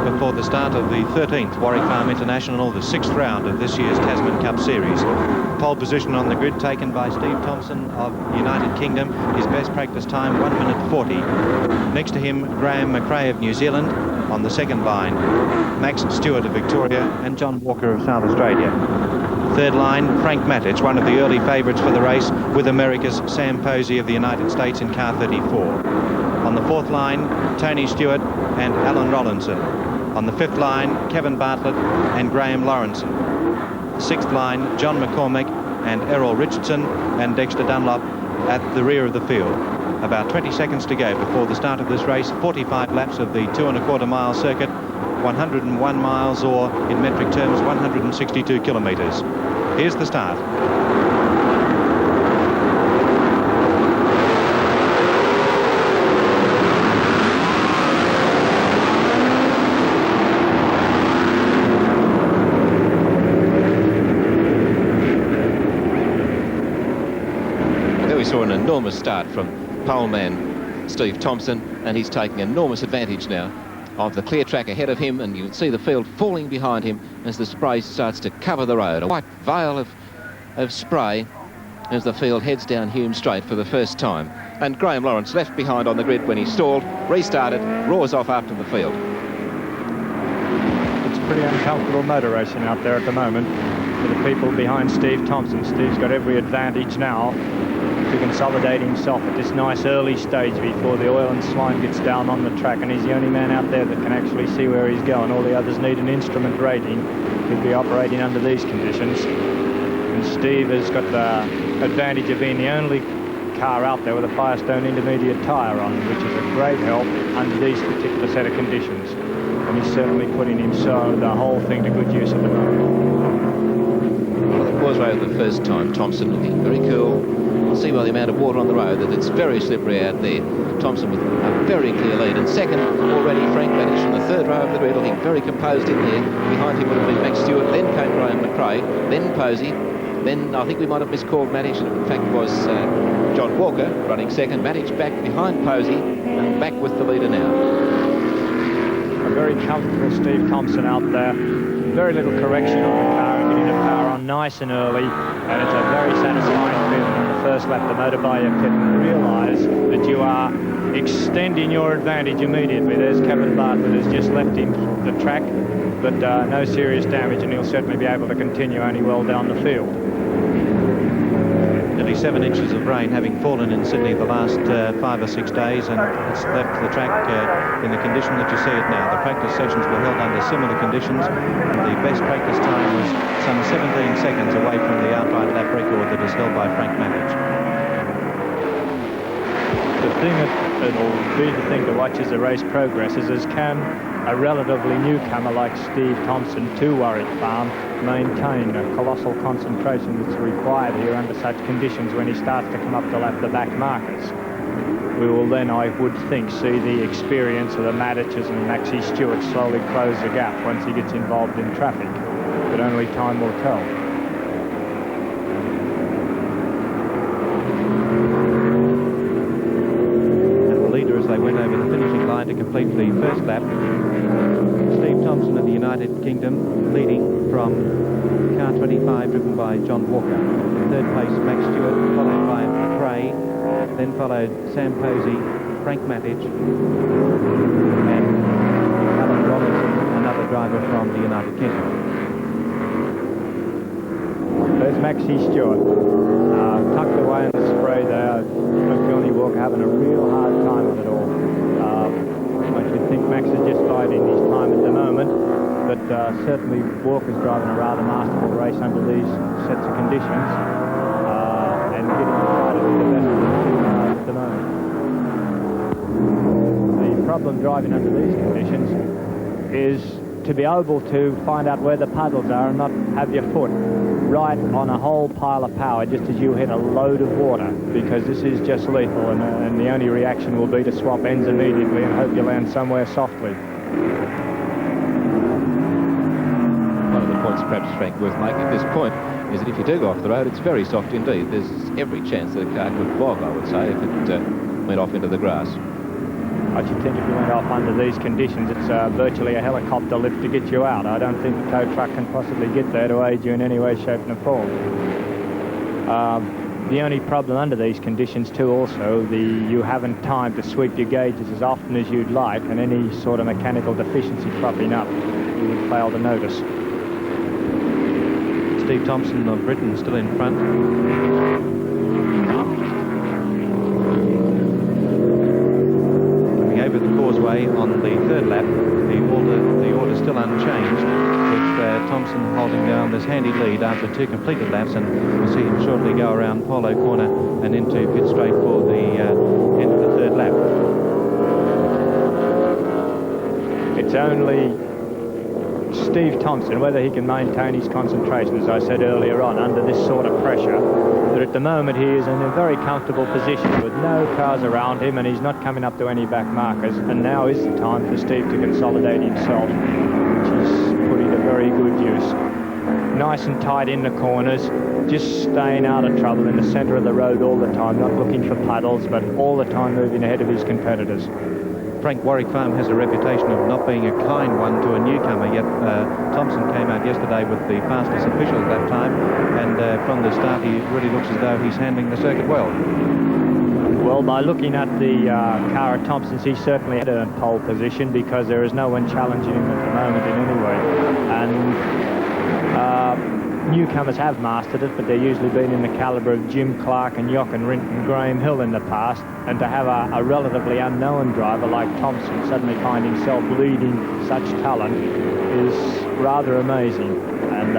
Before the start of the 13th Warwick Farm International, the 6th round of this year's Tasman Cup Series. Pole position on the grid taken by Steve Thompson of United Kingdom. His best practice time 1 minute 40. Next to him, Graham McRae of New Zealand. On the second line, Max Stewart of Victoria and John Walker of South Australia. Third line, Frank Matic, one of the early favourites for the race, with America's Sam Posey of the United States in car 34. On the fourth line, Tony Stewart and Alan Rollinson. On the fifth line, Kevin Bartlett and Graham Lawrenson. Sixth line, John McCormick and Errol Richardson and Dexter Dunlop at the rear of the field. About 20 seconds to go before the start of this race. 45 laps of the 2¼ mile circuit, 101 miles, or in metric terms 162 kilometres. Here's the start. We saw an enormous start from poleman Steve Thompson, and he's taking enormous advantage now of the clear track ahead of him, and you can see the field falling behind him as the spray starts to cover the road. A white veil of spray as the field heads down Hume Straight for the first time. And Graham Lawrence left behind on the grid when he stalled, restarted, roars off after the field. It's pretty uncomfortable motor racing out there at the moment with the people behind Steve Thompson. Steve's got every advantage now to consolidate himself at this nice early stage before the oil and slime gets down on the track, and he's the only man out there that can actually see where he's going. All the others need an instrument rating to be operating under these conditions, and Steve has got the advantage of being the only car out there with a Firestone intermediate tyre on, which is a great help under these particular set of conditions, and he's certainly putting the whole thing to good use at the moment. Well, the causeway for the first time, Thompson looking very cool. You'll see by the amount of water on the road that it's very slippery out there. Thompson with a very clear lead, and second already Frank Matic from the third row of the grid, looking very composed in there. Behind him would have been Max Stewart, then came Graham McRae, then Posey, then I think we might have miscalled Matic, and in fact it was John Walker running second. Matic back behind Posey and back with the leader now. A very comfortable Steve Thompson out there. Very little correction on the car, getting the power on nice and early, and it's a very satisfying feeling on the first lap. The motor buyer can realise that you are extending your advantage immediately. There's Kevin Bartlett has just left him the track, but no serious damage, and he'll certainly be able to continue only well down the field. Nearly 7 inches of rain having fallen in Sydney the last 5 or 6 days, and it's left the track in the condition that you see it now. The practice sessions were held under similar conditions, and the best practice time was some 17 seconds away from the outright lap record that is held by Frank Matic. The thing that'll be the thing to watch as the race progresses is, can a relatively newcomer like Steve Thompson to Warwick Farm maintain a colossal concentration that's required here under such conditions when he starts to come up to lap the back markers. We will then, I would think, see the experience of the Matiches and Maxie Stewart slowly close the gap once he gets involved in traffic, but only time will tell. They went over the finishing line to complete the first lap. Steve Thompson of the United Kingdom leading from car 25, driven by John Walker. Third place, Max Stewart, followed by McRae, then followed Sam Posey, Frank Matic, and Alan Robinson, another driver from the United Kingdom. There's Maxie Stewart, tucked away in the spray there. Johnny Walker having a real hard time with it all. I should think Max is just biding his time at the moment, but certainly Walker's driving a rather masterful race under these sets of conditions, and getting started with the best of the two cars at the moment. The problem driving under these conditions is to be able to find out where the puddles are and not have your foot right on a whole pile of power just as you hit a load of water, because this is just lethal, and the only reaction will be to swap ends immediately and hope you land somewhere softly. One of the points, perhaps, Frank, worth making at this point is that if you do go off the road, it's very soft indeed. There's every chance that a car could bog, I would say, if it went off into the grass. I should think if you went off under these conditions, it's virtually a helicopter lift to get you out. I don't think the tow truck can possibly get there to aid you in any way, shape and form. The only problem under these conditions too also, you haven't time to sweep your gauges as often as you'd like, and any sort of mechanical deficiency cropping up, you would fail to notice. Steve Thompson of Britain still in front. Over the causeway on the third lap, the order still unchanged, with Thompson holding down this handy lead after 2 completed laps, and we'll see him shortly go around Polo Corner and into pit straight for the end of the third lap. It's only Steve Thompson, whether he can maintain his concentration, as I said earlier on, under this sort of pressure, that at the moment he is in a very comfortable position with no cars around him, and he's not coming up to any back markers, and now is the time for Steve to consolidate himself, which he's putting to very good use. Nice and tight in the corners, just staying out of trouble in the centre of the road all the time, not looking for puddles, but all the time moving ahead of his competitors. Frank, Warwick Farm has a reputation of not being a kind one to a newcomer, yet Thompson came out yesterday with the fastest official at that time, and from the start he really looks as though he's handling the circuit well. Well, by looking at the car at Thompson's, he certainly had a pole position, because there is no one challenging him at the moment in any way. And newcomers have mastered it, but they're usually been in the calibre of Jim Clark and Jochen Rindt and Graham Hill in the past, and to have a relatively unknown driver like Thompson suddenly find himself leading such talent is rather amazing. And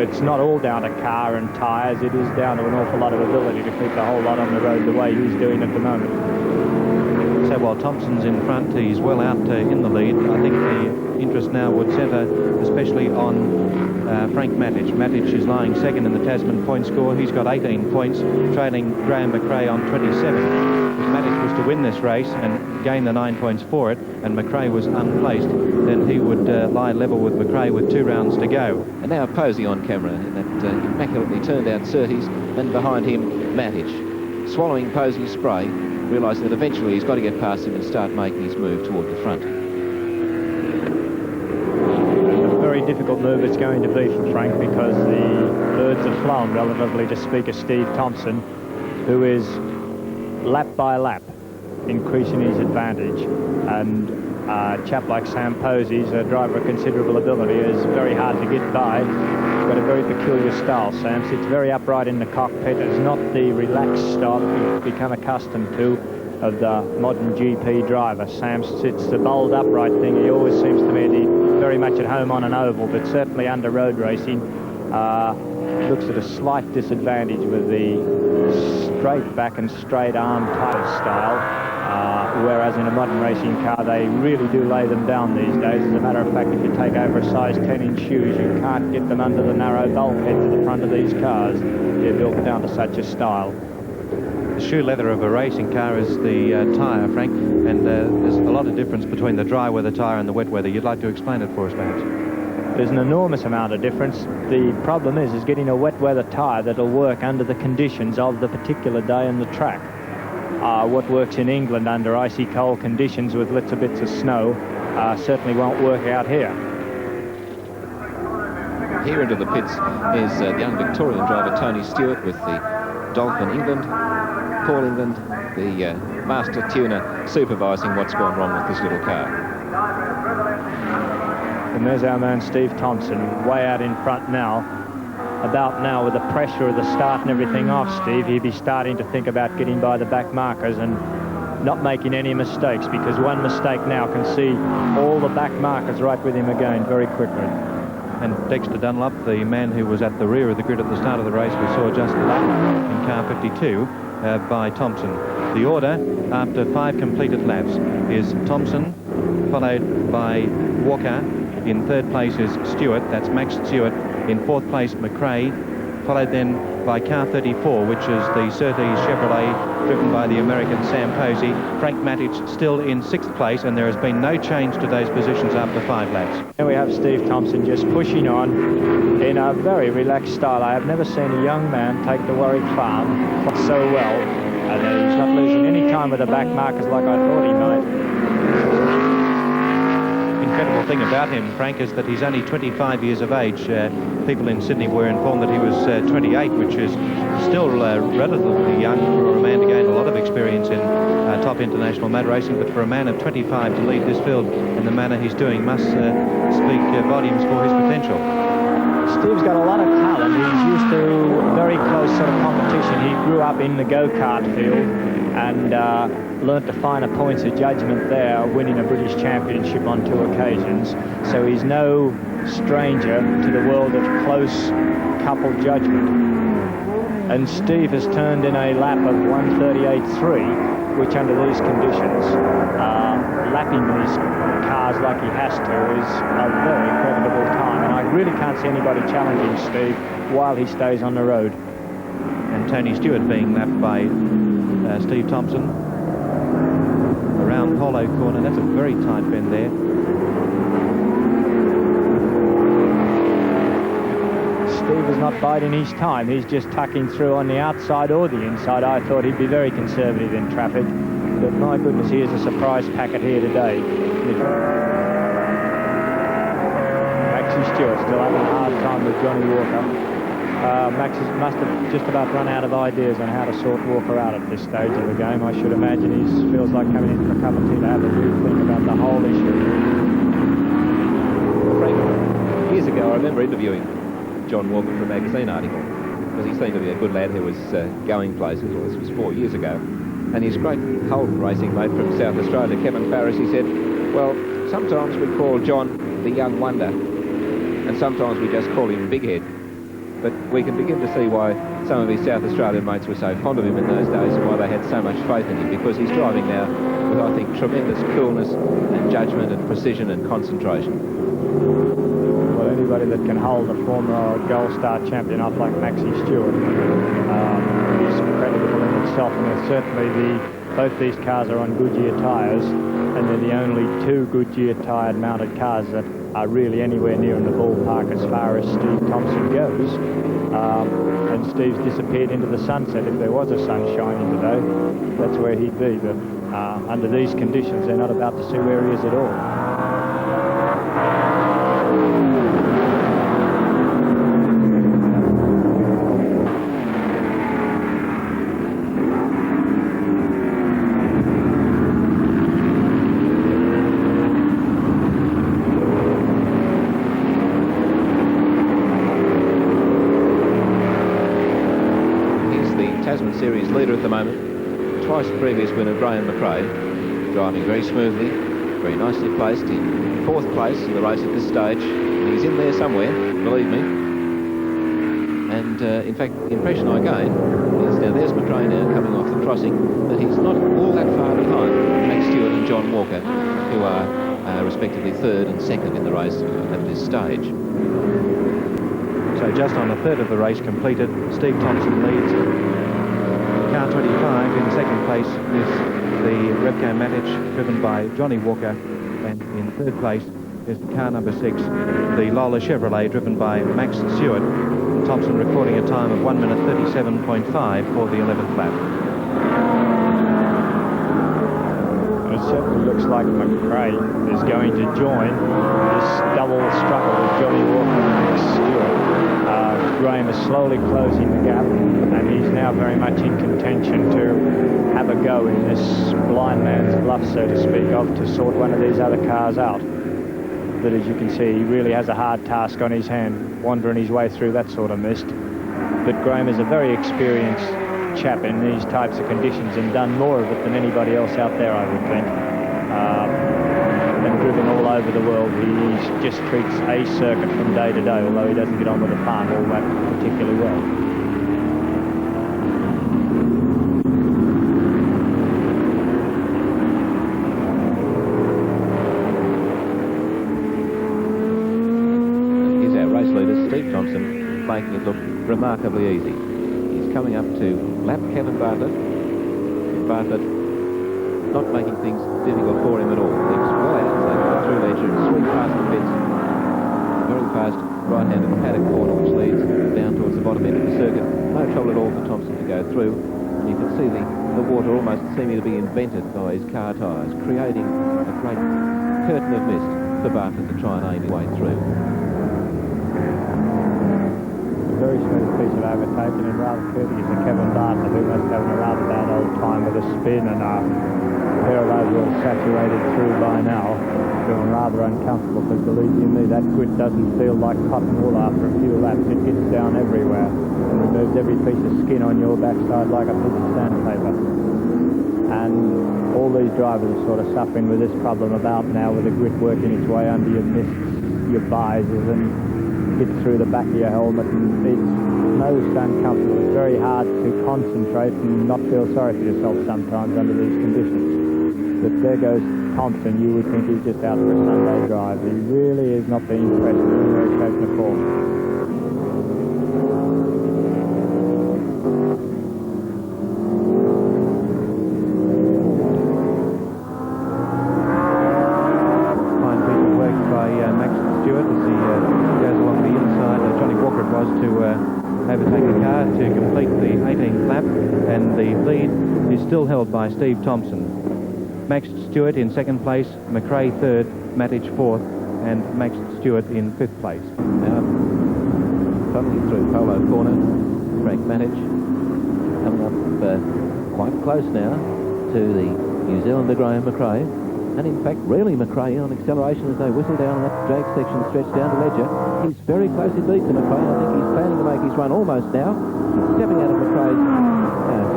it's not all down to car and tyres, it is down to an awful lot of ability to keep the whole lot on the road the way he's doing at the moment. So while Thompson's in front, he's well out in the lead. I think the interest now would centre especially on Frank Matic. Matic is lying second in the Tasman point score. He's got 18 points, trailing Graham McRae on 27. If Matic was to win this race and gain the 9 points for it, and McRae was unplaced, then he would lie level with McRae with 2 rounds to go. And now Posey on camera in that immaculately turned out Surtees, and behind him Matic, swallowing Posey's spray, realising that eventually he's got to get past him and start making his move toward the front. A very difficult move it's going to be for Frank, because the birds have flown relatively to speak of Steve Thompson, who is lap by lap increasing his advantage, and a chap like Sam Posey's a driver of considerable ability, is very hard to get by. He's got a very peculiar style, Sam. Sits very upright in the cockpit. It's not the relaxed style that we've become accustomed to of the modern GP driver. Sam sits the bold upright thing. He always seems to me to be very much at home on an oval, but certainly under road racing looks at a slight disadvantage with the straight back and straight arm type of style, whereas in a modern racing car they really do lay them down these days. As a matter of fact, if you take over a size 10-inch shoes, you can't get them under the narrow bulkhead to the front of these cars. They're built down to such a style. The shoe leather of a racing car is the tyre, Frank, and there's a lot of difference between the dry weather tyre and the wet weather. You'd like to explain it for us, perhaps? There's an enormous amount of difference. The problem is getting a wet weather tyre that'll work under the conditions of the particular day and the track. What works in England under icy cold conditions with little bits of snow certainly won't work out here. Here into the pits is the young Victorian driver Tony Stewart with the Dolphin England, Paul England, the master tuner, supervising what's gone wrong with this little car. And there's our man Steve Thompson, way out in front now. About now, with the pressure of the start and everything off, Steve, he'd be starting to think about getting by the back markers and not making any mistakes, because one mistake now can see all the back markers right with him again very quickly. And Dexter Dunlop, the man who was at the rear of the grid at the start of the race, we saw just lapped in car 52 by Thompson. The order, after 5 completed laps, is Thompson, followed by Walker. In third place is Stewart, that's Max Stewart, In fourth place, McRae, followed then by car 34, which is the Surtees Chevrolet driven by the American Sam Posey. Frank Matic still in sixth place, and there has been no change to those positions after 5 laps. Here we have Steve Thompson just pushing on in a very relaxed style. I have never seen a young man take the Warwick farm so well, and he's not losing any time with the back markers like I thought he might. Incredible thing about him, Frank, is that he's only 25 years of age. People in Sydney were informed that he was 28, which is still relatively young for a man to gain a lot of experience in top international motor racing, but for a man of 25 to lead this field in the manner he's doing must speak volumes for his potential. Steve's got a lot of talent. He's used to very close sort of competition. He grew up in the go-kart field and learnt the finer points of judgment there, winning a British Championship on 2 occasions. So he's no stranger to the world of close couple judgment. And Steve has turned in a lap of 1:38.3, which under these conditions, lapping these cars like he has to, is a very creditable time. And I really can't see anybody challenging Steve while he stays on the road. And Tony Stewart being lapped by Steve Thompson around Polo Corner. That's a very tight bend there. Steve is not biding his time. He's just tucking through on the outside or the inside. I thought he'd be very conservative in traffic, but my goodness, here's a surprise packet here today. Maxie Stewart still having a hard time with Johnny Walker. Max must have just about run out of ideas on how to sort Walker out at this stage of the game. I should imagine he feels like coming in for a cup of tea to have a real think about the whole issue. Frank, years ago I remember interviewing John Walker for a magazine article, because he seemed to be a good lad who was going places. Well, this was 4 years ago. And his great Holden racing mate from South Australia, Kevin Farris, he said, well, sometimes we call John the young wonder, and sometimes we just call him Big Head. But we can begin to see why some of his South Australian mates were so fond of him in those days, and why they had so much faith in him, because he's driving now with, I think, tremendous coolness and judgment and precision and concentration. Well, anybody that can hold a former Gold Star champion up like Maxie Stewart is creditable in itself. And certainly both these cars are on Goodyear tyres, and they're the only 2 Goodyear tyre mounted cars that are really anywhere near in the ballpark as far as Steve Thompson goes. And Steve's disappeared into the sunset. If there was a sun shining today, that's where he'd be. But under these conditions, they're not about to see where he is at all. Tasman Series leader at the moment, twice previous winner Graham McRae, driving very smoothly, very nicely placed in 4th place in the race at this stage. He's in there somewhere, believe me. And in fact, the impression I gain is, now there's McRae now coming off the crossing, that he's not all that far behind Max Stewart and John Walker, who are respectively 3rd and 2nd in the race at this stage. So just on a third of the race completed, Steve Thompson leads. Car 25 in second place is the Repco Matic driven by Johnny Walker, and in third place is car number 6, the Lola Chevrolet driven by Max Stewart. Thompson recording a time of 1:37.5 for the 11th lap. It certainly looks like McRae is going to join this double struggle with Johnny Walker and Max Stewart. Graham is slowly closing the gap, and he's now very much in contention to have a go in this blind man's bluff, so to speak, to sort one of these other cars out. But as you can see, he really has a hard task on his hand, wandering his way through that sort of mist. But Graham is a very experienced chap in these types of conditions, and done more of it than anybody else out there, I would think. And driven all over the world. He just treats a circuit from day to day, although he doesn't get on with the farm all that particularly well. Here's our race leader, Steve Thompson, remarkably easy. He's coming up to lap Kevin Bartlett. Bartlett not making things difficult for him at all. He's well out, so through Ledger, sweep past the pits. Very fast right-handed paddock corner which leads down towards the bottom end of the circuit. No trouble at all for Thompson to go through. And you can see the water almost seeming to be invented by his car tyres, creating a great curtain of mist for Bartlett to try and aim his way through. A very smooth piece of overtaking and rather courteous of Kevin Bartlett, who must have a rather bad old time with a spin and a pair of overalls saturated through by now. Feeling rather uncomfortable, because believe you me, that grit doesn't feel like cotton wool after a few laps. It gets down everywhere and removes every piece of skin on your backside like a piece of sandpaper. And all these drivers are sort of suffering with this problem about now, with the grit working its way under your mists, your visors, and gets through the back of your helmet, and it's most uncomfortable. It's very hard to concentrate and not feel sorry for yourself sometimes under these conditions. But there goes Thompson. You would think he's just out for a Sunday drive. He really is not being pressed in any way, shape or form. Fine piece of work by Max Stewart as he goes along the inside. Johnny Walker it was to overtake the car to complete the 18th lap, and the lead is still held by Steve Thompson. Max Stewart in second place, McRae third, Matic fourth, and Max Stewart in fifth place. Now, travelling through Polo Corner, Frank Matic coming up quite close now to the New Zealander Graham McRae, and in fact really McRae on acceleration as they whistle down that drag section stretch down to Ledger. He's very close indeed to McRae. I think he's planning to make his run almost now. He's stepping out of McRae's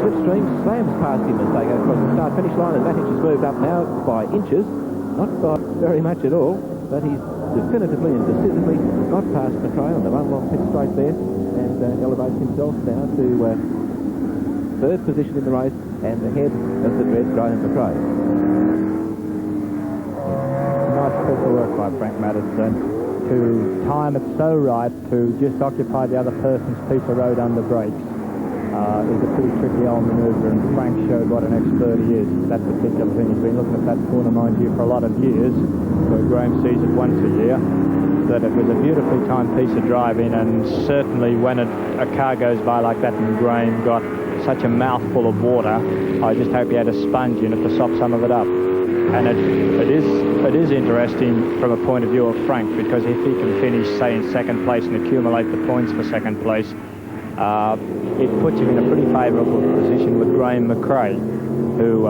slipstream, slams past him as they go across the start-finish line, and Matic has moved up now by inches, not by very much at all, but he's definitively and decisively got past McRae on the one long pit straight there, and elevates himself now to third position in the race and ahead of the dread Graham McRae. Nice piece of work by Frank Madison to time it so right to just occupy the other person's piece of road under brakes. Is a pretty tricky old manoeuvre, and Frank showed what an expert he is. That particular thing, he's been looking at that corner, mind you, for a lot of years, where Graham sees it once a year. That it was a beautifully timed piece of driving, and certainly when a car goes by like that and Graham got such a mouthful of water, I just hope he had a sponge in it to sop some of it up. And it is interesting from a point of view of Frank, because if he can finish, say, in second place and accumulate the points for second place, it puts him in a pretty favourable position with Graham McRae, who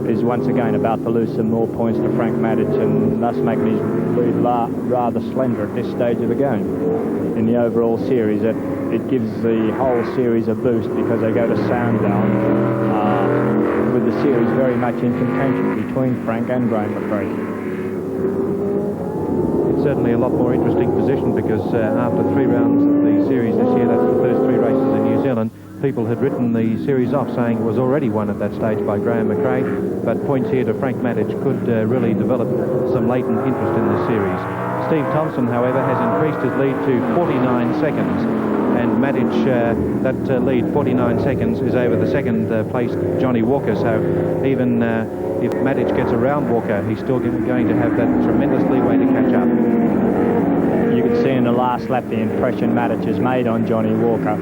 is once again about to lose some more points to Frank Matic, and thus making his lead rather slender at this stage of the game. In the overall series, it gives the whole series a boost, because they go to Sandown with the series very much in contention between Frank and Graham McRae. It's certainly a lot more interesting position, because after 3 rounds of the series this year, that's the first 3 races in New Zealand, people had written the series off, saying it was already won at that stage by Graham McRae, but points here to Frank Matic could really develop some latent interest in this series. Steve Thompson, however, has increased his lead to 49 seconds, and Matic, that lead, 49 seconds, is over the second place Johnny Walker, so even if Matic gets around Walker, he's still going to have that tremendous leeway to catch up. You can see in the last lap the impression Matic has made on Johnny Walker.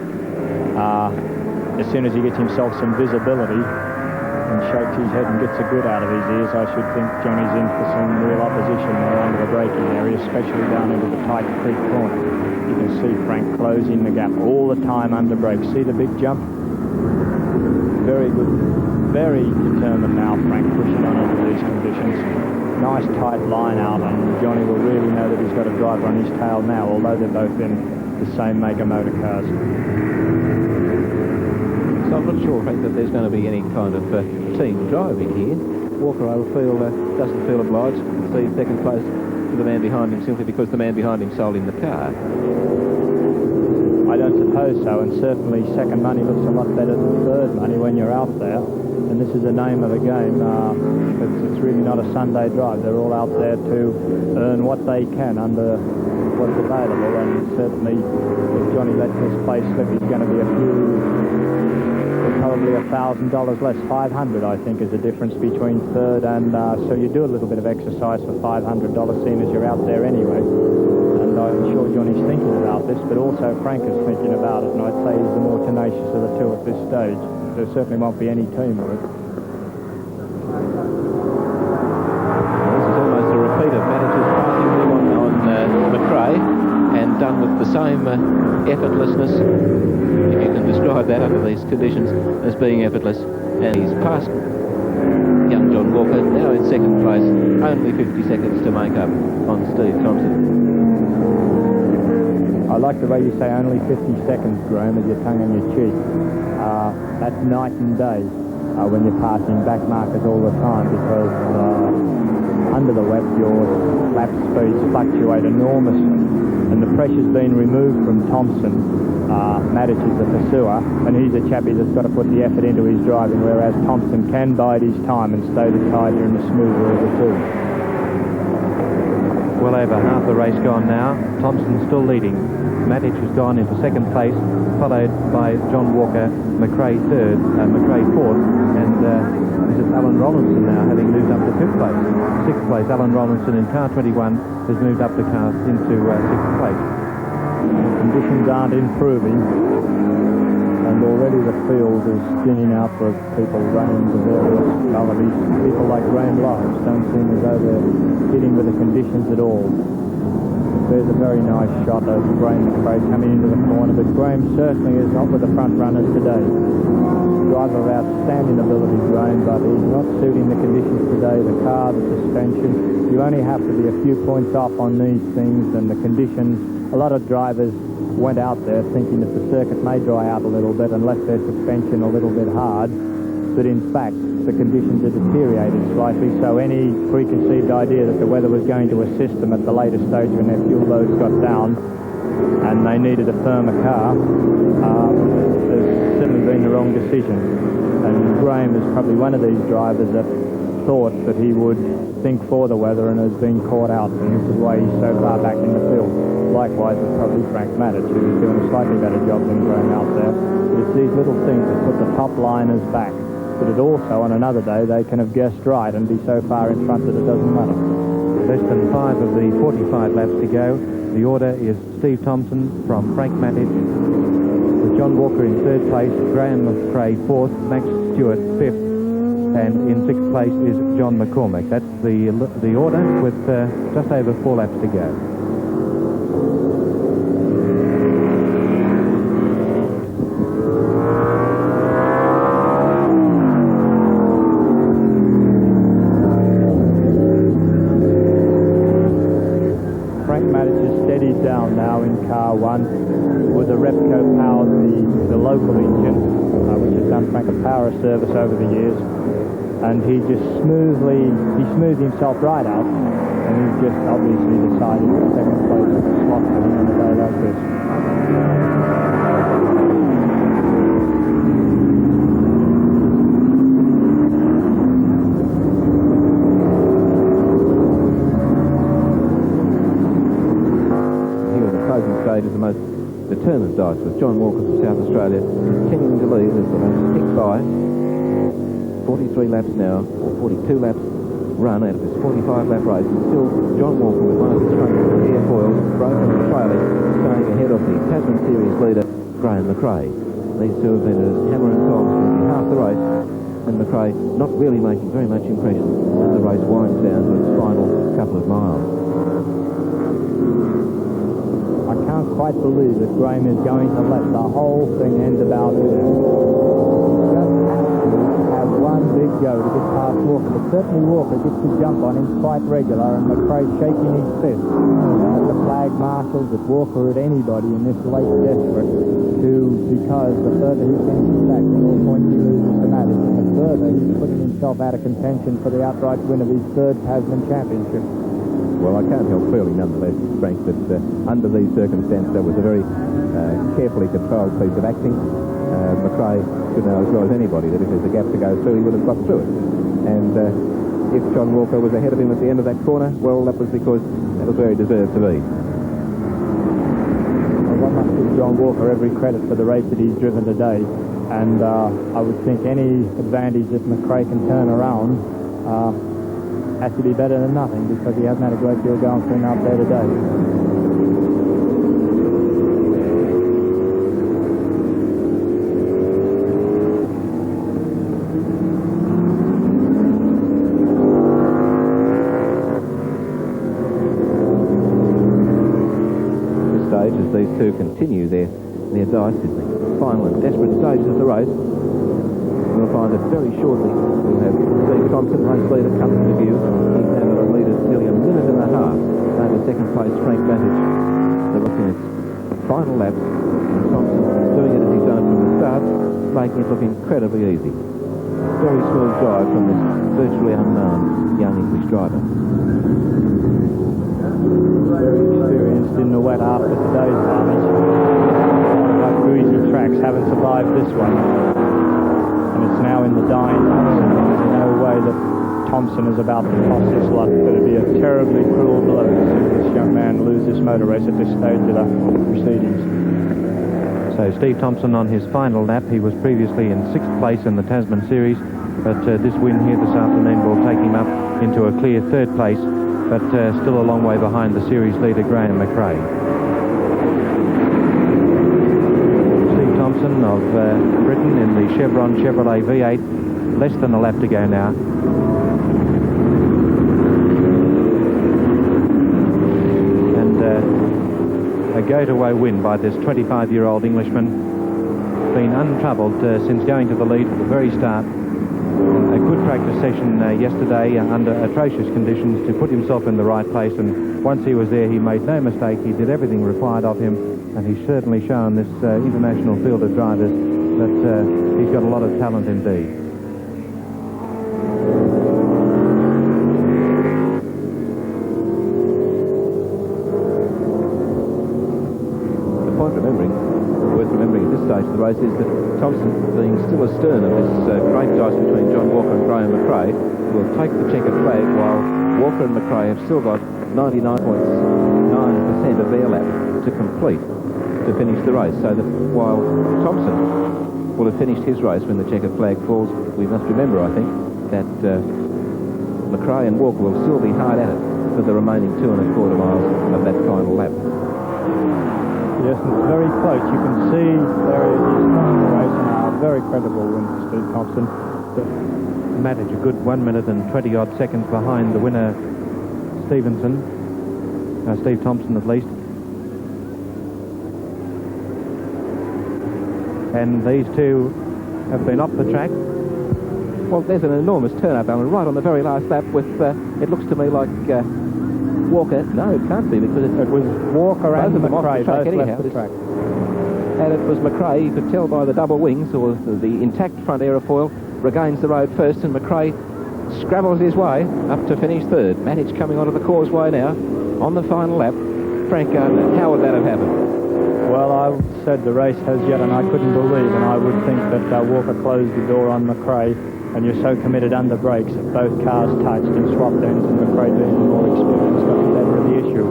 As soon as he gets himself some visibility and shakes his head and gets the grit out of his ears, I should think Johnny's in for some real opposition under the braking area, especially down into the tight creek corner. You can see Frank closing the gap all the time under brakes. See the big jump? Very good, very determined now, Frank, pushing on under these conditions. Nice tight line out, and Johnny will really know that he's got a driver on his tail now, although they're both in the same make of motor cars. So I'm not sure, Frank, that there's going to be any kind of team driving here. Walker, I feel, doesn't feel obliged to see second place to the man behind him simply because the man behind him sold him the car. I don't suppose so, and certainly second money looks a lot better than third money when you're out there. And this is the name of the game. It's really not a Sunday drive. They're all out there to earn what they can under what's available, and certainly if Johnny lets this place slip, he's going to be probably $1,000 less. 500, I think, is the difference between third and so you do a little bit of exercise for $500, seeing as you're out there anyway. And I'm sure Johnny's thinking about this, but also Frank is thinking about it, and I'd say he's the more tenacious of the two at this stage. There certainly won't be any teamwork. Done with the same effortlessness, if you can describe that under these conditions as being effortless. And he's passed young John Walker, now in second place, only 50 seconds to make up on Steve Thompson. I like the way you say only 50 seconds, Graham, with your tongue in your cheek. That's night and day when you're passing back markers all the time, because under the wet your lap speeds fluctuate enormously. And the pressure's been removed from Thompson. Matic is the pursuer, and he's a chappie that's got to put the effort into his driving, whereas Thompson can bide his time and stay the tidier and the smoother of the two. Well over half the race gone now. Thompson's still leading. Matic has gone into second place, followed by John Walker, McRae third, McRae fourth, and this is Alan Rollinson now, having moved up to fifth place. Sixth place, Alan Rollinson in car 21 has moved up the car into sixth place. Conditions aren't improving, and already the field is thinning out for people running the various qualities. People like Graham Lawrence don't seem as though they're hitting with the conditions at all. There's a very nice shot of Graham McRae coming into the corner, but Graham certainly is not with the front runners today. Driver of outstanding ability, Graham, but he's not suiting the conditions today. The car, the suspension, you only have to be a few points off on these things, and the conditions. A lot of drivers went out there thinking that the circuit may dry out a little bit and left their suspension a little bit hard, but in fact the conditions are deteriorated slightly, so any preconceived idea that the weather was going to assist them at the later stage when their fuel loads got down and they needed a firmer car, has certainly been the wrong decision. And Graham is probably one of these drivers that thought that he would think for the weather and has been caught out, and this is why he's so far back in the field. Likewise with probably Frank Matic, who's doing a slightly better job than Graham out there. But it's these little things that put the top liners back. But it also, on another day, they can have guessed right and be so far in front that it doesn't matter. Less than 5 of the 45 laps to go. The order is Steve Thompson from Frank Matic, with John Walker in third place, Graham McRae fourth, Max Stewart fifth, and in sixth place is John McCormick. That's the order with just over 4 laps to go. Down now in car 1 with the Repco powered, the local engine, which has done Frank a power service over the years, and he just smoothed himself right out, and he's just obviously decided that second place is a slot for him on a day like this. Is the most determined dice, with John Walker from South Australia continuing to lead as the race ticks by. 43 laps now, or 42 laps run out of this 45-lap race, and still John Walker with one of his front airfoils broken and trailing, staying ahead of the Tasman Series leader Graham McRae. These two have been a hammer and tongs for half the race, and McRae not really making very much impression as the race winds down to its final couple of miles. I can't quite believe that Graham is going to let the whole thing end about it. Just have one big go to get past Walker. But certainly Walker gets to jump on him quite regular, and McRae shaking his fist at the flag marshals, at Walker, at anybody in this late desperate, because the further he gets back, the more points he loses to Matic, and the further he's putting himself out of contention for the outright win of his third Tasman Championship. Well, I can't help feeling, nonetheless, Frank, that under these circumstances, that was a very carefully controlled piece of acting. McRae should know as well as anybody that if there's a gap to go through, he would have got through it. And if John Walker was ahead of him at the end of that corner, well, that was because that was where he deserved to be. John Walker every credit for the race that he's driven today. And I would think any advantage that McRae can turn around has to be better than nothing, because he hasn't had a great deal going for him out there today. As these two continue their dice in the final and desperate stages of the race. We'll find that very shortly we'll have Steve Thompson, race leader, come into view. He's now got a lead of nearly a minute and a half over second place Frank Matic. They're looking at the final lap, and Thompson doing it as he's done from the start, making it look incredibly easy. Very smooth drive from this virtually unknown young English driver. Very experienced in the wet after today's damage. Greasy tracks haven't survived this one. And it's now in the dying. There's no way that Thompson is about to toss this lot. It's going to be a terribly cruel blow to see this young man lose this motor race at this stage of the proceedings. So Steve Thompson on his final lap. He was previously in 6th place in the Tasman Series, but this win here this afternoon will take him up into a clear 3rd place, but still a long way behind the series leader Graham McRae. Steve Thompson of Britain in the Chevron Chevrolet V8, less than a lap to go now. And a go-to-way win by this 25-year-old Englishman. Been untroubled since going to the lead at the very start. A good practice session yesterday under atrocious conditions to put himself in the right place, and once he was there he made no mistake. He did everything required of him, and he's certainly shown this international field of drivers that he's got a lot of talent indeed. The point worth remembering at this stage of the race is that Thompson, being still astern of this great dice between John Walker and Graham McRae, will take the checkered flag, while Walker and McRae have still got 99.9% of their lap to complete to finish the race. So that while Thompson will have finished his race when the checkered flag falls, we must remember, I think, that McRae and Walker will still be hard at it for the remaining 2¼ miles of that final lap. Yes, and it's very close. You can see there he is running the race now. Very credible win for Steve Thompson. Matic a good 1 minute and 20-odd seconds behind the winner, Stevenson. Steve Thompson at least. And these two have been off the track. Well, there's an enormous turn-up, Alan, right on the very last lap with, it looks to me like Walker. No, it can't be, because it was Walker and McRae both both anyhow. left the track. And it was McRae. You could tell by the double wings, or the intact front aerofoil, regains the road first, and McRae scrabbles his way up to finish 3rd. Matic coming onto the causeway now on the final lap. Frank Gardner, how would that have happened? Well, I said the race has yet, and I couldn't believe, and I would think that Walker closed the door on McRae, and you're so committed under brakes that both cars touched and swapped ends, and McRae being more experienced got the better of the issue.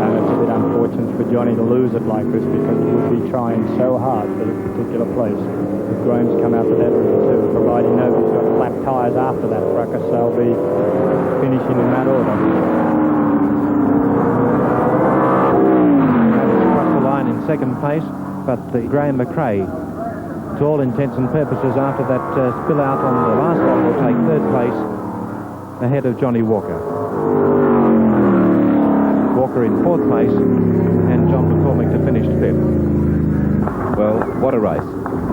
And it's a bit unfortunate for Johnny to lose it like this, because he would be trying so hard for this particular place. But Graham's come out the better of the two, providing nobody's got flat tyres after that fracas, they'll be finishing in that order. Across the line in 2nd place, but Graham McRae, to all intents and purposes, after that spill out on the last one, will take 3rd place ahead of Johnny Walker. Walker in 4th place, and John McCormick to finish 5th. Well, what a race.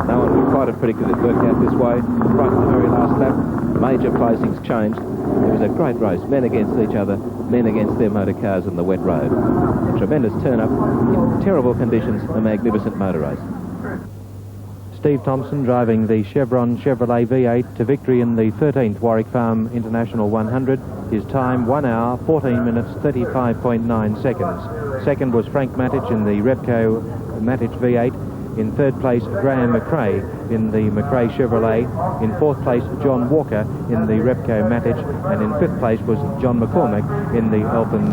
No one would quite have predicted it worked out this way. Right at the very last lap, major placings changed. It was a great race, men against each other, men against their motor cars on the wet road. A tremendous turn-up in terrible conditions, a magnificent motor race. Steve Thompson driving the Chevron Chevrolet V8 to victory in the 13th Warwick Farm International 100. His time 1 hour, 14 minutes, 35.9 seconds. Second was Frank Matic in the Repco Matic V8. In 3rd place, Graham McRae in the McRae Chevrolet. In 4th place, John Walker in the Repco Matic. And in 5th place was John McCormick in the Alpen